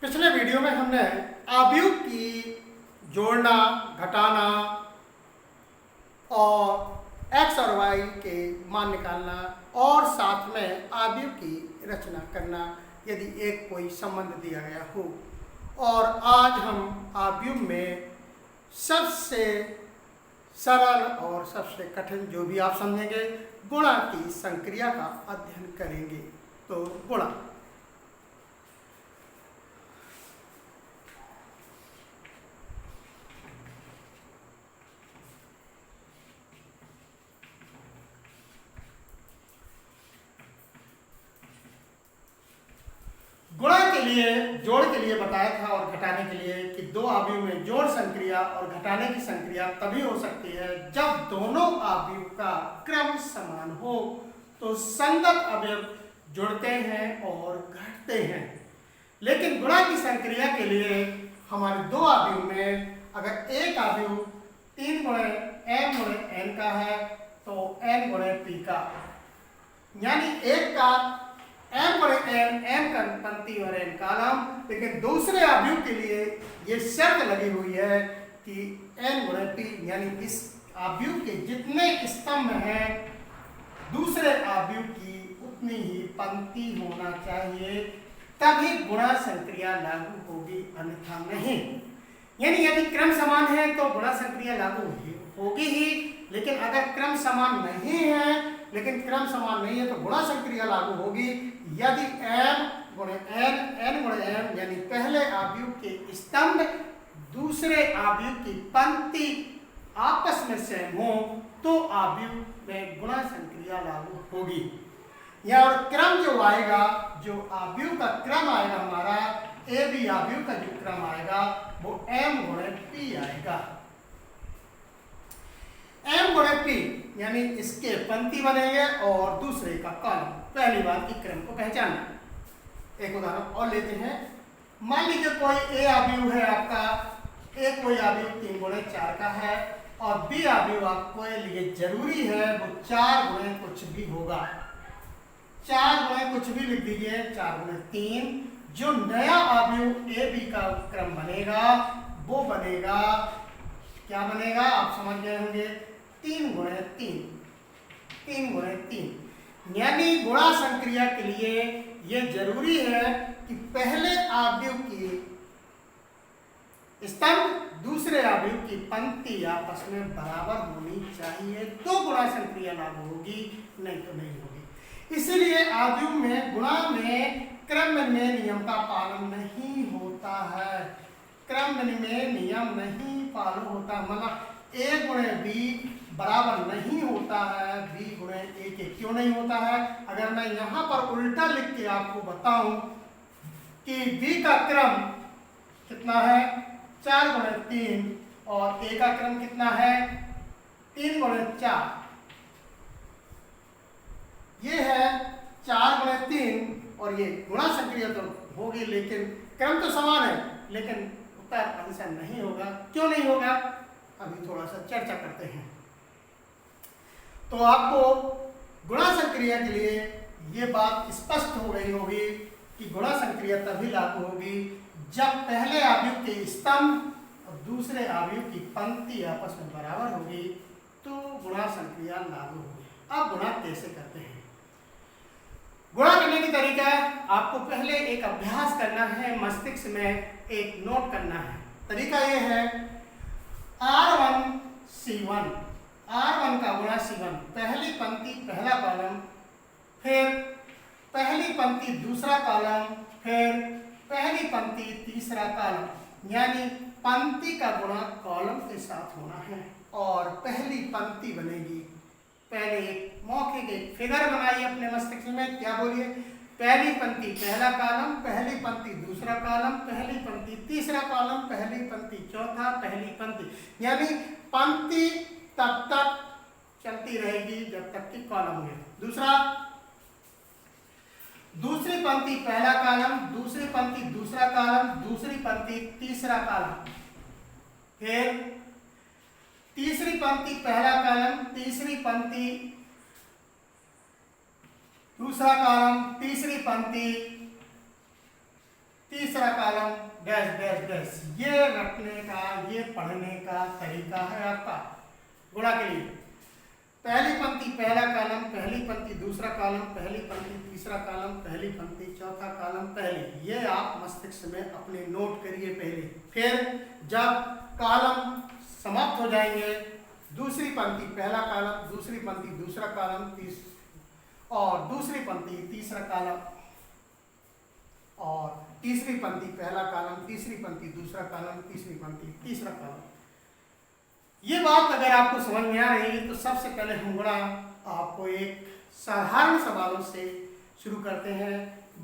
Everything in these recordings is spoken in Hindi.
पिछले वीडियो में हमने आव्यूह की जोड़ना, घटाना और एक्स और वाई के मान निकालना और साथ में आव्यूह की रचना करना यदि एक कोई संबंध दिया गया हो। और आज हम आव्यूह में सबसे सरल और सबसे कठिन, जो भी आप समझेंगे, गुणा की संक्रिया का अध्ययन करेंगे। तो गुणा, गुणा के लिए, जोड़ के लिए बताया था और घटाने के लिए कि दो आव्यूह में जोड़ संक्रिया और घटाने की संक्रिया तभी हो सकती है जब दोनों आव्यूह का क्रम समान हो। तो संगत अवयव जुड़ते हैं और घटते हैं। लेकिन गुणा की संक्रिया के लिए हमारे दो आव्यूह में अगर एक आव्यूह 3 गुणे m गुणे n का है तो n गुणे p का, यानी एक का m गुणे n, m का पंक्ति और n कॉलम। लेकिन दूसरे आव्यूह के लिए ये शर्त लगी हुई है कि n गुणे p, यानी इस आव्यूह के जितने स्तंभ हैं दूसरे आव्यूह की उतनी ही पंक्ति होना चाहिए, तभी गुणा संक्रिया लागू होगी, अन्यथा नहीं। यानी यदि क्रम समान है तो गुणा संक्रिया लागू होगी ही, लेकिन अगर क्रम समान नहीं है तो गुणा संक्रिया लागू होगी यदि m गुणे n, n गुणे m, यानी पहले आव्यूह के स्तंभ दूसरे आव्यूह की पंक्ति आपस में सेम हो तो आव्यूह में गुणा संक्रिया लागू होगी। या और क्रम जो आएगा, जो आव्यूह का क्रम आएगा हमारा ए बी आव्यूह का जो क्रम आएगा वो m गुणे p आएगा। m गुणे p यानी इसके पंक्ति बनेंगे और दूसरे का कॉलम। पहली बात की क्रम को पहचानना। एक उदाहरण और लेते हैं। मान लीजिए कोई ए आव्यूह है आपका, ए कोई आव्यूह 3 गुणे 4 का है और बी आव्यूह आपके लिए जरूरी है वो 4 गुणे कुछ भी होगा। 4 गुणे कुछ भी लिख दीजिए, 4 गुणे 3। जो नया आव्यूह ए बी का क्रम बनेगा वो बनेगा, क्या बनेगा आप समझ गए होंगे, 3 गुणे 3, 3 गुणे 3। यानी गुणा संक्रिया के लिए यह जरूरी है कि पहले आव्यूह की स्तंभ दूसरे आव्यूह की पंक्ति आपस में बराबर होनी चाहिए तो गुणा संक्रिया लागू होगी, नहीं तो नहीं होगी। इसीलिए आव्यूह में गुणा में क्रम में नियम का पालन नहीं होता है। क्रम में नियम नहीं पालन होता, मतलब ए गुणे बी बराबर नहीं होता है बी गुणे ए के। क्यों नहीं होता है? अगर मैं यहां पर उल्टा लिख के आपको बताऊं कि बी का क्रम कितना है 4 गुणे 3 और ए का क्रम कितना है 3 गुणे 4, ये है 4 गुणे 3 और ये गुणा संक्रिया तो होगी, लेकिन क्रम तो समान है, लेकिन उत्तर आंसर नहीं होगा। क्यों नहीं होगा, अभी थोड़ा सा चर्चा करते हैं। तो आपको गुणा संक्रिया के लिए ये बात स्पष्ट हो गई होगी कि गुणा संक्रिया तभी लागू होगी जब पहले आव्यूह के स्तंभ और दूसरे आव्यूह की पंक्ति आपस में बराबर होगी तो गुणा संक्रिया लागू होगी। अब गुणा कैसे करते हैं? गुणा करने की तरीका आपको पहले एक अभ्यास करना है, मस्तिष्क में एक नोट करना है। तरीका ये है R1 C1, R1 का गुणा C1, पहली पंक्ति पहला कॉलम, फिर पहली पंक्ति दूसरा कॉलम, फिर पहली पंक्ति तीसरा कॉलम। यानी पंक्ति का गुणा कॉलम के साथ होना है और पहली पंक्ति बनेगी। पहले एक मौखिक एक फिगर बनाइए अपने मस्तिष्क में, क्या बोलिए, पहली पंक्ति पहला कॉलम, पहली पंक्ति दूसरा कॉलम, पहली पंक्ति तीसरा कॉलम, पहली पंक्ति चौथा, पहली पंक्ति। यानी पंक्ति तब तक चलती रहेगी जब तक कि कॉलम है। दूसरा, दूसरी पंक्ति पहला कॉलम, दूसरी पंक्ति दूसरा कॉलम, दूसरी पंक्ति तीसरा कॉलम, फिर तीसरी पंक्ति पहला कॉलम, तीसरी पंक्ति दूसरा कॉलम, तीसरी पंक्ति तीसरा तीसरा कॉलम डैश डैश डैश। ये रखने का, ये पढ़ने का तरीका है आपका गुणा के लिए। पहली पंक्ति पहला कॉलम, पहली पंक्ति दूसरा कॉलम, पहली पंक्ति तीसरा कॉलम, पहली पंक्ति चौथा कॉलम, पहले। ये आप मस्तिष्क में अपने नोट करिए पहले। फिर जब कॉलम समाप्त हो जाएंगे, दूसरी पंक्ति पहला कॉलम, दूसरी पंक्ति दूसरा कॉलम, और दूसरी पंक्ति तीसरा कॉलम, और तीसरी पंक्ति पहला कॉलम, तीसरी पंक्ति दूसरा कॉलम, तीसरी पंक्ति तीसरा कॉलम। ये बात अगर आपको समझ में आ रही है तो सबसे पहले हम गुणा आपको एक साधारण सवालों से शुरू करते हैं,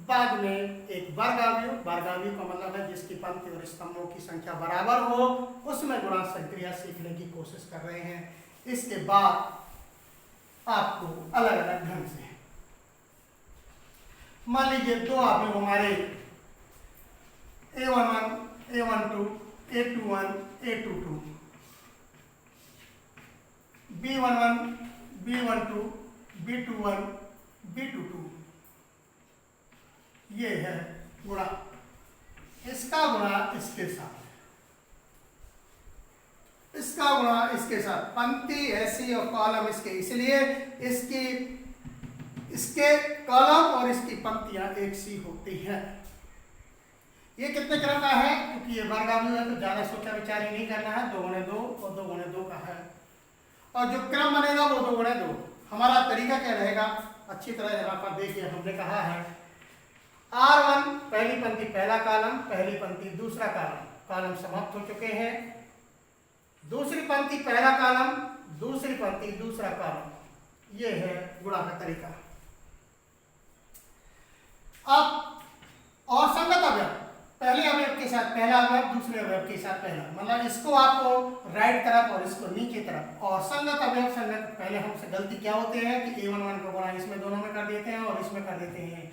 बाद में एक वर्गावयव। वर्गावयव का मतलब है जिसकी पंक्ति और स्तंभों की संख्या बराबर हो, उसमें गुणा संक्रिया सीखने की कोशिश कर रहे हैं। इसके बाद आपको अलग अलग ढंग से, मान लीजिए दो अवयव हमारे A11, A12, A21, A22, B11, B12, B21, B22, ये है गुणा। इसका गुणा इसके साथ, इसका गुणा इसके साथ, पंक्ति ऐसी और कॉलम इसके, इसलिए इसके कॉलम और इसकी पंक्तियां एक सी होती हैं। ये कितने क्रम का है? क्योंकि ये वर्गावयव है तो ज्यादा सोचा विचारी नहीं करना है। 2 गुणे 2 और 2 गुणे 2 का है, और जो क्रम बनेगा वो 2 गुणे 2। हमारा तरीका क्या रहेगा? अच्छी तरह यहाँ पर देखिए, हमने कहा है R1 पहली पंक्ति पहला कॉलम, पहली पंक्ति दूसरा कॉलम, कॉलम समाप्त हो चुके हैं। दूसरी पंक्ति पहला कॉलम, दूसरी पंक्ति दूसरा कॉलम। ये है गुणा का तरीका। अब और संगत अवयव, पहले अवयव के साथ पहला अवयव, दूसरे अवयव के साथ पहला, मतलब इसको आपको राइट तरफ और इसको नीचे तरफ। और संगत अवयव, संगत, पहले हमसे गलती क्या होते हैं कि A11 का गुणा इसमें दोनों में कर देते हैं और इसमें कर देते हैं।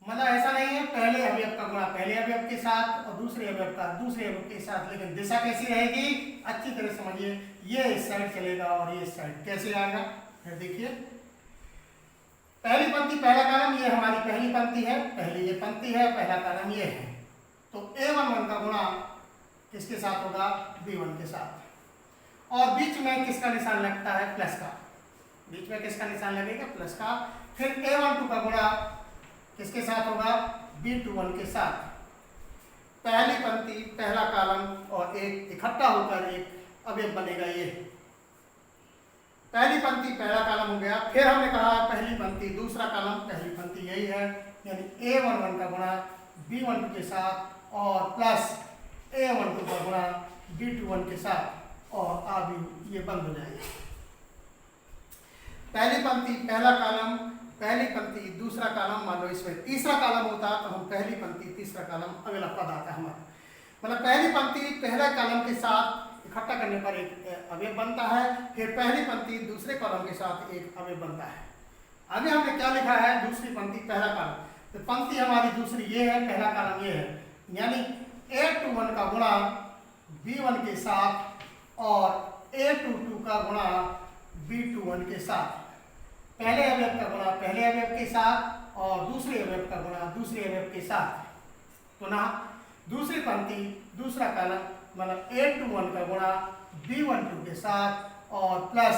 मतलब ऐसा नहीं है, पहले अवयव का गुणा पहले अवयव के साथ और दूसरे अवयव का दूसरे अवयव के साथ। लेकिन दिशा कैसी रहेगी? अच्छी तरह समझिए, ये इस साइड चलेगा और ये इस साइड। कैसे आएगा? फिर देखिए, पहली पंक्ति पहला कॉलम, ये हमारी पहली पंक्ति है, पहली ये पंक्ति है, पहला कॉलम ये है। तो A11 का गुणा किसके साथ होगा? B1 के साथ। और बीच में किसका निशान लगता है? प्लस का। बीच में किसका निशान लगेगा? प्लस का। फिर A12 का गुणा किसके साथ होगा? B21 के साथ। पहली पंक्ति पहला कॉलम और एक इकट्ठा होकर एक अवयव बनेगा। ये पहली पंक्ति पहला कॉलम हो गया। फिर हमने कहा पहली पंक्ति दूसरा कॉलम, पहली पंक्ति यही है, यानी A11 का गुणा B12 के साथ और प्लस A12 का गुणा B21 के साथ, और अब ये बंद हो जाएगा। पहली पंक्ति पहला कॉलम, पहली पंक्ति दूसरा कॉलम, मान लो इसमें तीसरा कॉलम होता तो हम पहली पंक्ति तीसरा कॉलम, अगला पद आता हमारा। मतलब पहली पंक्ति पहला कॉलम के साथ इकट्ठा करने पर एक अवयव बनता है, फिर पहली पंक्ति दूसरे कॉलम के साथ एक अवयव बनता है। आगे हमने क्या लिखा है? दूसरी पंक्ति पहला कॉलम, तो पंक्ति हमारी दूसरी ये है, पहला कॉलम ये है, यानी A21 का गुणा B1 के साथ और A22 का गुणा B21 के साथ। पहले अवयव का गुणा पहले अवयव के साथ और दूसरे अवयव का गुणा दूसरे अवयव के साथ। पुनः दूसरी पंक्ति दूसरा कॉलम, मतलब A21 का गुणा B12 के साथ और प्लस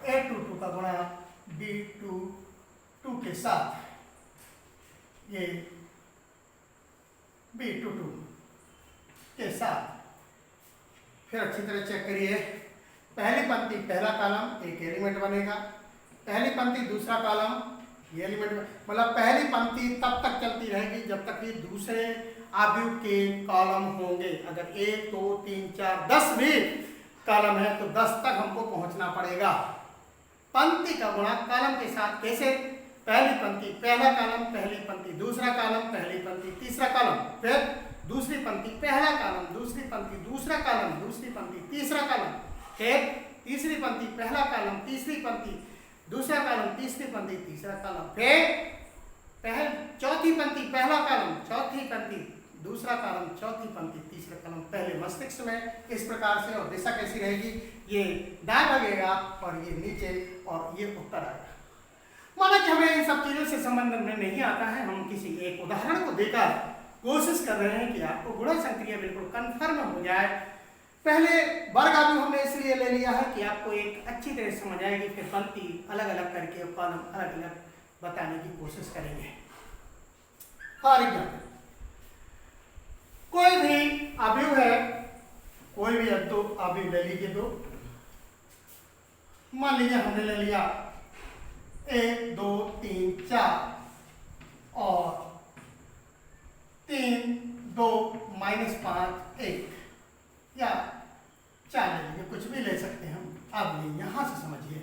A22 का गुणा B22 के साथ, ये B22 के साथ। फिर अच्छी तरह चेक करिए, पहली पंक्ति पहला कॉलम एक एलिमेंट बनेगा, पहली पंक्ति दूसरा कॉलम ये एलिमेंट, मतलब पहली पंक्ति तब तक चलती रहेगी जब तक ये दूसरे अवयव के कॉलम होंगे। अगर 1 2 3 4 10 भी कॉलम है तो 10 तक हमको पहुंचना पड़ेगा। पंक्ति का गुणा कॉलम के साथ कैसे? पहली पंक्ति पहला कॉलम, पहली पंक्ति दूसरा कॉलम, पहली पंक्ति तीसरा कॉलम, फिर दूसरी पंक्ति पहला कॉलम, दूसरी पंक्ति दूसरा कॉलम, दूसरी पंक्ति तीसरा कॉलम, फिर तीसरी पंक्ति पहला कॉलम, तीसरी पंक्ति दूसरा कॉलम, तीसरी पंक्ति तीसरा कॉलम, फिर चौथी पंक्ति पहला कॉलम, चौथी पंक्ति दूसरा कॉलम, चौथी पंक्ति तीसरा कॉलम। पहले मस्तिष्क में इस प्रकार से, और दिशा कैसी रहेगी? ये दाएं भागेगा और ये नीचे और ये उत्तर आएगा। माना कि हमें इन सब चीजों से संबंध में नहीं आता है, हम किसी एक उदाहरण को देकर कोशिश कर रहे हैं कि आपको गुणा संक्रिया बिल्कुल कंफर्म हो जाए। पहले वर्ग अभी हमने इसलिए ले लिया है कि आपको एक अच्छी तरह समझ आएगी, फिर पंक्ति अलग अलग करके और कॉलम अलग अलग बताने की कोशिश करेंगे। फॉर एग्जाम्पल, कोई भी अवयव है, कोई भी अब 2 अवयव ले लीजिए, 2 मान लीजिए हमने ले लिया 1 2 3 4 और 3 2 -5 1 या 4 ले लीजिए, कुछ भी ले सकते हैं हम। अब ये यहां से समझिए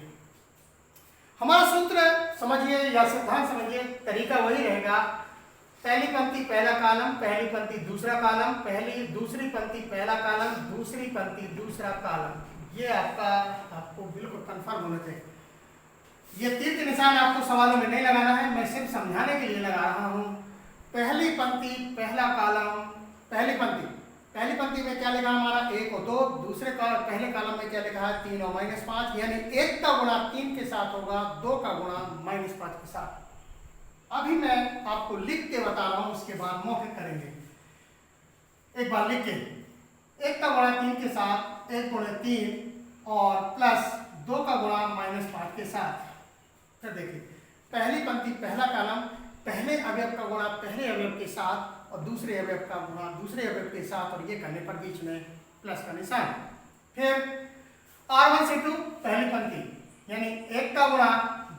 हमारा सूत्र समझिए या सिद्धांत समझिए, तरीका वही रहेगा। पहली पंक्ति पहला कॉलम, पहली पंक्ति दूसरा कॉलम, पहली दूसरी पंक्ति पहला कॉलम, दूसरी पंक्ति दूसरा कॉलम। ये आपको बिल्कुल कंफर्म होना चाहिए। ये तीर के निशान आपको सवालों में नहीं लगाना है, मैं सिर्फ समझाने के लिए लगा रहा हूं। पहली पंक्ति पहला कॉलम, पहली पंक्ति में क्या लिखा हमारा 1 और 2, दूसरे पहले कॉलम में क्या लिखा है 3 और -5, यानी 1 का गुणा 3 के साथ होगा, 2 का गुणा -5 के साथ। अभी मैं आपको लिख के बता रहा हूं, उसके बाद मौखिक करेंगे। एक बार लिख के 1 का गुणा 3 के साथ 1 गुणे 3 और प्लस 2 का गुणा -5 के साथ। फिर देखिए पहली पंक्ति पहला कॉलम, पहले अवयव का गुणा पहले अवयव के साथ और दूसरे अवयव का गुणा दूसरे अवयव के साथ, और ये करने पर बीच में प्लस का निशान। फिर R1 से 2 पहली पंक्ति यानी 1 का गुणा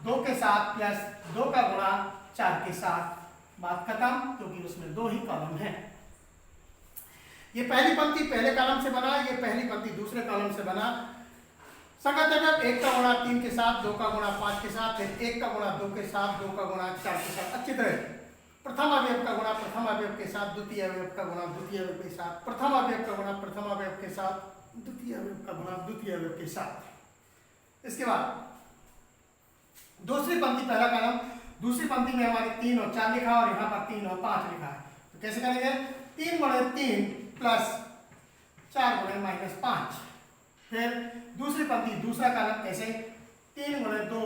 2 के साथ प्लस 2 का गुणा 4 के साथ, बात खत्म, क्योंकि उसमें 2 ही कॉलम है। ये पहली पंक्ति पहले कॉलम से बना, ये पहली पंक्ति दूसरे कॉलम से बना। संगत अवयव 1 का गुणा 3 के साथ, 2 का गुणा 5 के साथ, फिर 1 का गुणा 2 के साथ, 2 का गुणा 4 के साथ। अच्छी तरह प्रथम अवयव का गुणा प्रथम अवयव के साथ, द्वितीय अवयव का गुणा द्वितीय अवयव के साथ, प्रथम अवयव का गुणा प्रथम अवयव के साथ, द्वितीय अवयव का गुणा द्वितीय अवयव के साथ। इसके बाद दूसरी पंक्ति पहला कॉलम, दूसरी पंक्ति में हमारे 3 और 4 लिखा और यहाँ पर 3 और 5 लिखा है, तो कैसे करेंगे 3 गुणे 3 प्लस 4 गुणे -5। फिर दूसरी पंक्ति दूसरा कॉलम कैसे 3 गुणे 2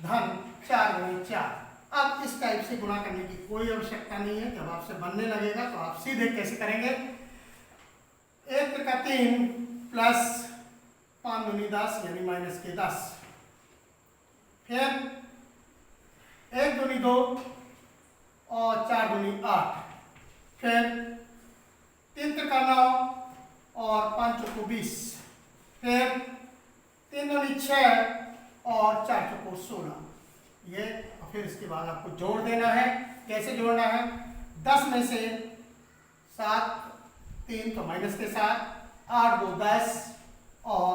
धन 4 गुणे 4। अब इस टाइप से गुणा करने की कोई आवश्यकता नहीं है, जब आपसे बनने लगेगा तो आप सीधे कैसे करेंगे 1 का 3 प्लस 5 दूनी 10 यानी -10। फिर 1 दूनी 2 और 4 दूनी 8। फिर 3 का 9 और 5 चौको 20। फिर 3 दूनी 6 और 4 चौको 16। ये फिर इसके बाद आपको जोड़ देना है। कैसे जोड़ना है 10 में से 7 3 तो माइनस के 7, 8 2 10 और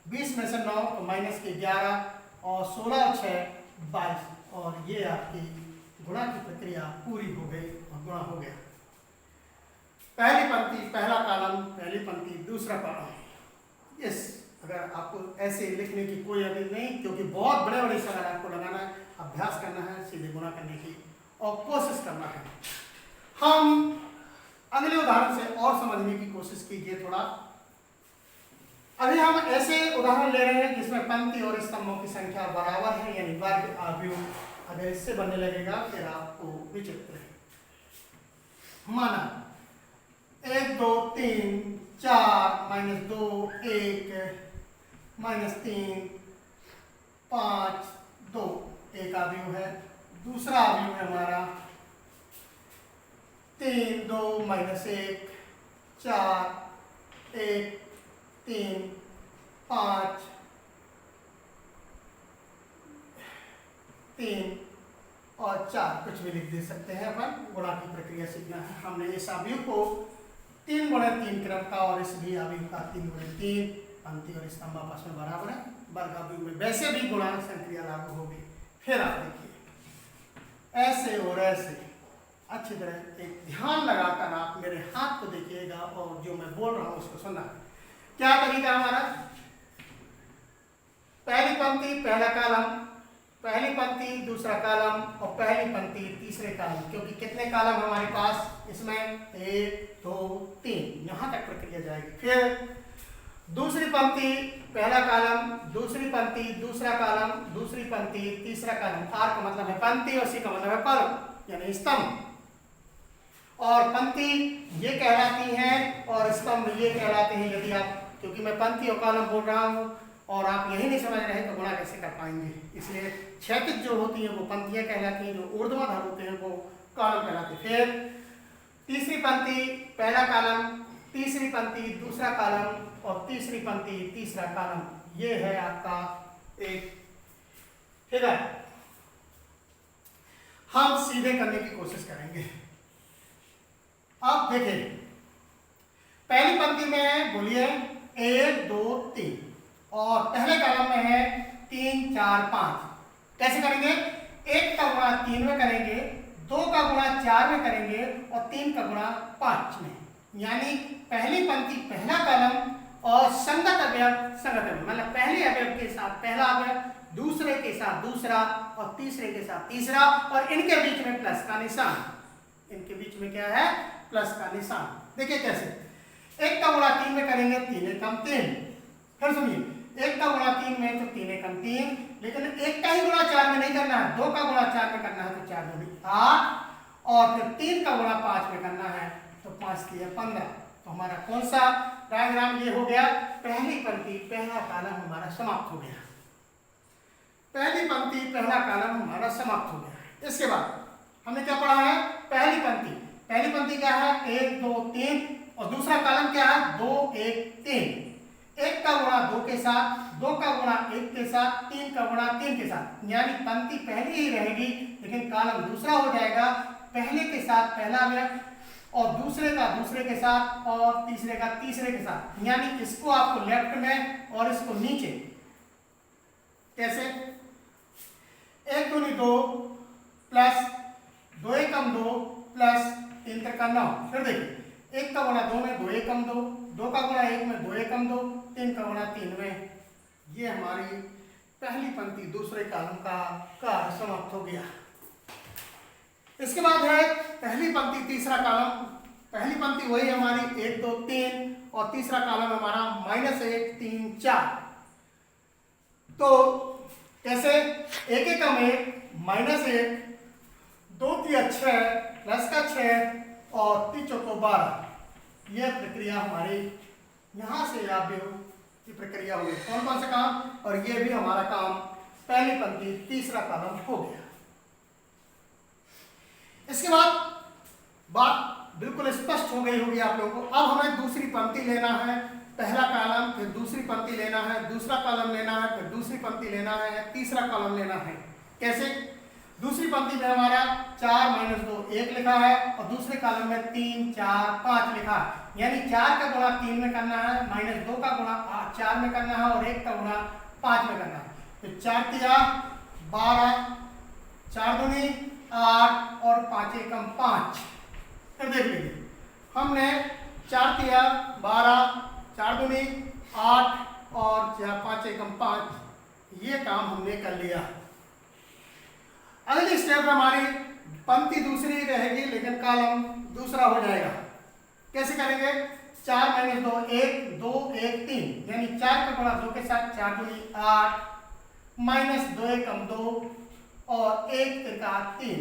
20 में से 9 तो माइनस के 11 और 16 और 6 22, और ये आपकी गुणा की प्रक्रिया पूरी हो गई और गुणा हो गया। पहली पंक्ति पहला कॉलम, पहली पंक्ति दूसरा कॉलम। यस, अगर आपको ऐसे लिखने की कोई अभी नहीं, क्योंकि बहुत बड़े बड़े सवाल आपको लगाना है, अभ्यास करना है, सीधे गुणा करने की और कोशिश करना है। हम अगले उदाहरण से और समझने की कोशिश कीजिए थोड़ा। अभी हम ऐसे उदाहरण ले रहे हैं जिसमें पंक्ति और स्तंभों की संख्या बराबर है, यानी वर्ग अवयव। अगर इससे बनने लगेगा फिर आपको विचित्र है। माना 1 2 3 4 -2 1 -3 5 2 एक अवयव है। दूसरा अवयव है हमारा 3 2 -1 4 1 3 5 3 और 4, कुछ भी लिख दे सकते हैं अपन। गुणा की प्रक्रिया सीखना है हमने। इस अवयव को 3 गुणे 3 क्रम का और इस भी अवयव का 3 गुणे 3, पंक्ति और स्तंभ आपस में बराबर है। वर्ग अवयव में वैसे भी गुणा संक्रिया लागू होगी। फिर आप देखिए ऐसे और ऐसे अच्छी तरह एक ध्यान लगाकर आप मेरे हाथ को देखिएगा और जो मैं बोल रहा हूं उसको सुनना। क्या तरीका हमारा, पहली पंक्ति पहला कॉलम, पहली पंक्ति दूसरा कॉलम और पहली पंक्ति तीसरे कॉलम। क्योंकि कितने कॉलम हमारे पास इसमें 1 2 3, यहां तक प्रक्रिया जाएगी। फिर दूसरी पंक्ति पहला कॉलम, दूसरी पंक्ति दूसरा कॉलम, दूसरी पंक्ति तीसरा कॉलम। आर का मतलब है पंक्ति और सी का मतलब है कॉलम यानी स्तंभ। और पंक्ति ये कहलाती हैं और स्तंभ ये कहलाते हैं। यदि आप, क्योंकि मैं पंक्ति और कॉलम बोल रहा हूँ और आप यही नहीं समझ रहे तो गुणा कैसे कर पाएंगे, इसलिए क्षैतिज जो होती हैं वो पंक्तियाँ कहलाती हैं, जो ऊर्ध्वाधर होते हैं वो कॉलम कहलाते हैं। फिर तीसरी पंक्ति पहला कॉलम, तीसरी पंक्ति दूसरा कॉलम और तीसरी पंक्ति तीसरा कॉलम, ये है आपका एक फिगर। हम सीधे करने की कोशिश करेंगे। अब देखिए, पहली पंक्ति में है, बोलिए 1 2 3 और पहले कॉलम में है 3 4 5। कैसे करेंगे? 1 का गुणा 3 में करेंगे, 2 का गुणा 4 में करेंगे और 3 का गुणा 5 में। यानी पहली पंक्ति पहला कॉलम और संगत अवयव संगत अवयव, मतलब पहले अवयव के साथ पहला अवयव, दूसरे के साथ दूसरा और तीसरे के साथ तीसरा, और इनके बीच में प्लस का निशान। इनके बीच में क्या है? प्लस का निशान। देखिए कैसे, 1 का गुणा 3 में करेंगे, 3 एकम 3। फिर सुनिए, 1 का गुणा 3 में तो 3 एकम 3, लेकिन 1 का ही गुणा 4 में नहीं करना है, 2 का गुणा 4 में करना है तो 4 दूनी 8, और फिर 3 का गुणा 5 में करना है तो 5 3 15। तो हमारा कौन सा डायग्राम ये हो गया? पहली पंक्ति पहला कॉलम हमारा समाप्त हो गया। पहली पंक्ति पहला कॉलम हमारा समाप्त हो गया। इसके बाद हमने क्या पढ़ा है? पहली पंक्ति, पहली पंक्ति क्या है? 1 2 3 और दूसरा कॉलम क्या है? 2 1 3। 1 का गुणा 2 के साथ, 2 का गुणा 1 के साथ, 3 का गुणा 3 के साथ, यानी पंक्ति पहली ही रहेगी लेकिन कॉलम दूसरा हो जाएगा। पहले के साथ पहला अवयव और दूसरे का दूसरे के साथ और तीसरे का तीसरे के साथ, यानी इसको आपको लेफ्ट में और इसको नीचे। कैसे? 1 दूनी 2 प्लस 2 एकम 2 प्लस 3 त्रिका 9। फिर देखिए, 1 का गुणा 2 में 2 एकम 2, 2 का गुणा 1 में 2 एकम 2, 3 का गुणा 3 में। ये हमारी पहली पंक्ति दूसरे कॉलम का कार्य समाप्त हो गया। इसके बाद है पहली पंक्ति तीसरा कॉलम। पहली पंक्ति वही हमारी 1 2 3 और तीसरा कॉलम हमारा -1 3 4। तो कैसे? 1 एकम 1 -1, 2 3 6 प्लस का 6 और 3 चौको 12। यह प्रक्रिया हमारी यहां से आप की प्रक्रिया हुई। कौन कौन सा काम? और ये भी हमारा काम पहली पंक्ति तीसरा कॉलम हो गया। इसके बाद बात बिल्कुल स्पष्ट हो गई होगी आप लोगों को। अब हमें दूसरी पंक्ति लेना है, पहला कॉलम, फिर दूसरी पंक्ति लेना है, दूसरा कॉलम लेना है, फिर दूसरी पंक्ति लेना है, तीसरा कॉलम लेना है। कैसे? दूसरी पंक्ति में हमारा 4 - 2 1 लिखा है और दूसरे कॉलम में 3 4 5 लिखा है, यानी 4 का गुणा 3 में करना है, -2 का गुणा 4 में करना है और 1 का गुणा 5 में करना है। तो 4 3 12, 4 दूनी 8 और 5 एकम 5। फिर देख लीजिए, हमने 4 3 12, 4 दूनी 8 और 5 एकम 5, ये काम हमने कर लिया। अगली स्टेप में हमारी पंक्ति दूसरी रहेगी लेकिन कॉलम दूसरा हो जाएगा। कैसे करेंगे? 4 - 2 1 2 1 3, यानी 4 का गुणा 2 के साथ 4 दूनी 8, -2 एकम 2 और 1 त्रिका 3।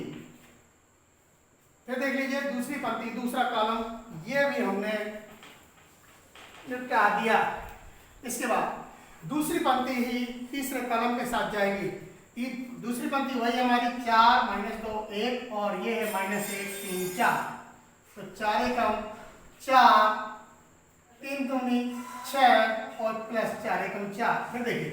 फिर देख लीजिए दूसरी पंक्ति दूसरा कॉलम, ये भी हमने निपटा दिया। इसके बाद दूसरी पंक्ति ही तीसरे कॉलम के साथ जाएगी। दूसरी पंक्ति वही हमारी 4 - 2 1 और ये है -1 3 4। तो 4 एकम 4, 3 दूनी 6 और प्लस 4 एकम 4। फिर देखिए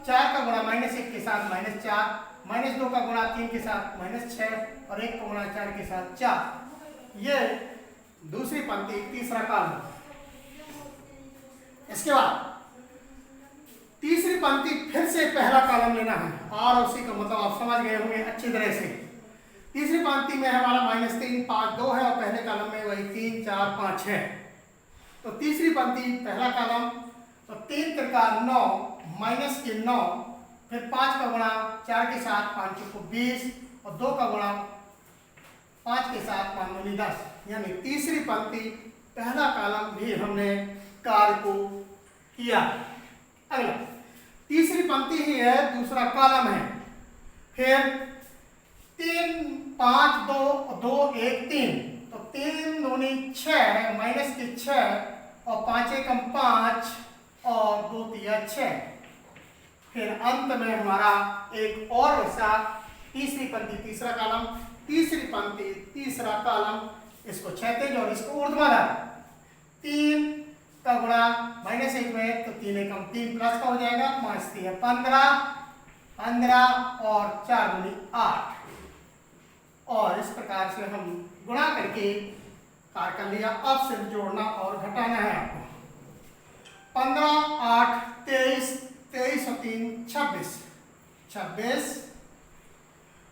4 का गुणा -1 के साथ -4, -2 का गुणा 3 के साथ -6 और 1 का गुणा 4 के साथ 4। ये दूसरी पंक्ति तीसरा कॉलम। इसके बाद तीसरी पंक्ति फिर से पहला कॉलम लेना है, और उसी का मतलब आप समझ गए होंगे अच्छी तरह से। तीसरी पंक्ति में हमारा -3 5 2 है और पहले कॉलम में वही 3 4 5 है। तो तीसरी पंक्ति पहला कॉलम, तो 3 त्रिका 9 -9, फिर 5 का गुणा 4 के साथ 5 चौको 20 और 2 का गुणा 5 के साथ 5 दूनी 10, यानी तीसरी पंक्ति पहला कॉलम भी हमने कार्य को किया। अगला तीसरी पंक्ति ही है, दूसरा कॉलम है। फिर 3 5 2 2 1 3, तो 3 दूनी 6 माइनस के 6 और 5 एकम 5 और 2 तिया 6। फिर अंत में हमारा एक और वैसा तीसरी पंक्ति तीसरा कॉलम, तीसरी पंक्ति तीसरा कॉलम, इसको क्षैतिज और इसको ऊर्ध्वाधर। 3 का गुणा -1 में तो 3 एकम 3 प्लस का हो जाएगा, 5 3 15, 15 और 4 दूनी 8। और इस प्रकार से हम गुणा करके कार्य कर लिया। अब सिर्फ जोड़ना और घटाना है आपको। 15 8 23, 23 और 3 26, 26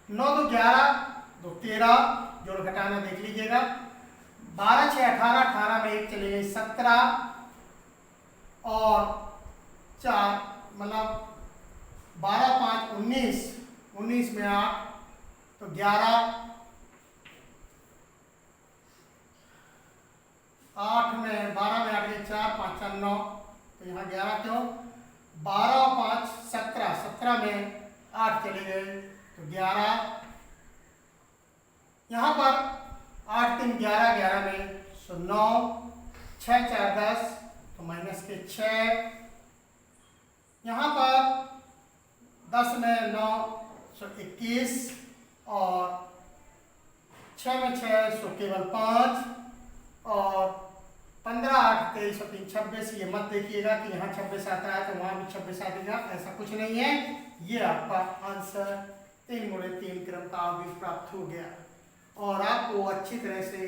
9 2 11 2 13, जोड़ घटाना देख लीजिएगा। 12 6 18, 18 में 1 चले गए 17 और 4 मतलब 12 5 19, 19 में 8 तो 11, 8 में 12 में 8 4 5 4 9, तो यहाँ 11 क्यों, 12 5 17, 17 में 8 चले गए तो 11, यहाँ पर 8 3 11, 11 में 9, 6 4 10 तो माइनस के 6, यहाँ पर 10 में 9 21 और 6 में 6 सो केवल 5 और 15 8 23 और 3 26। ये मत देखिएगा कि यहाँ 26 आता है तो वहाँ भी 26 आ जाएगा, ऐसा कुछ नहीं है। ये आपका आंसर 3 गुणे 3 क्रम का भी प्राप्त हो गया। और आपको अच्छी तरह से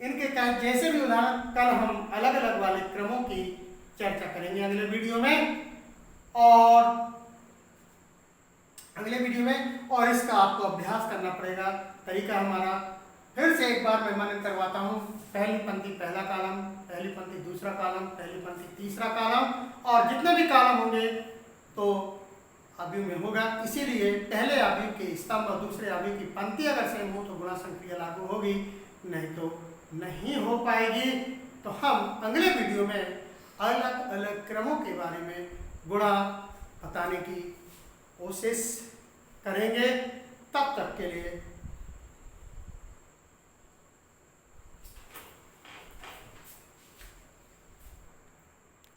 इनके जैसे भी उदाहरण कल हम अलग अलग वाले क्रमों की चर्चा करेंगे अगले वीडियो में, और इसका आपको अभ्यास करना पड़ेगा। तरीका हमारा फिर से एक बार मैं मनन करवाता हूँ। पहली पंक्ति पहला कॉलम, पहली पंक्ति दूसरा कॉलम, पहली पंक्ति तीसरा कॉलम, और जितने भी कॉलम होंगे तो अवयव में होगा। इसीलिए पहले अवयव के स्तंभ और दूसरे अवयव की पंक्ति अगर सेम हो तो गुणा संक्रिया लागू होगी, नहीं तो नहीं हो पाएगी। तो हम अगले वीडियो में अलग अलग क्रमों के बारे में गुणा बताने की कोशिश करेंगे। तब तक के लिए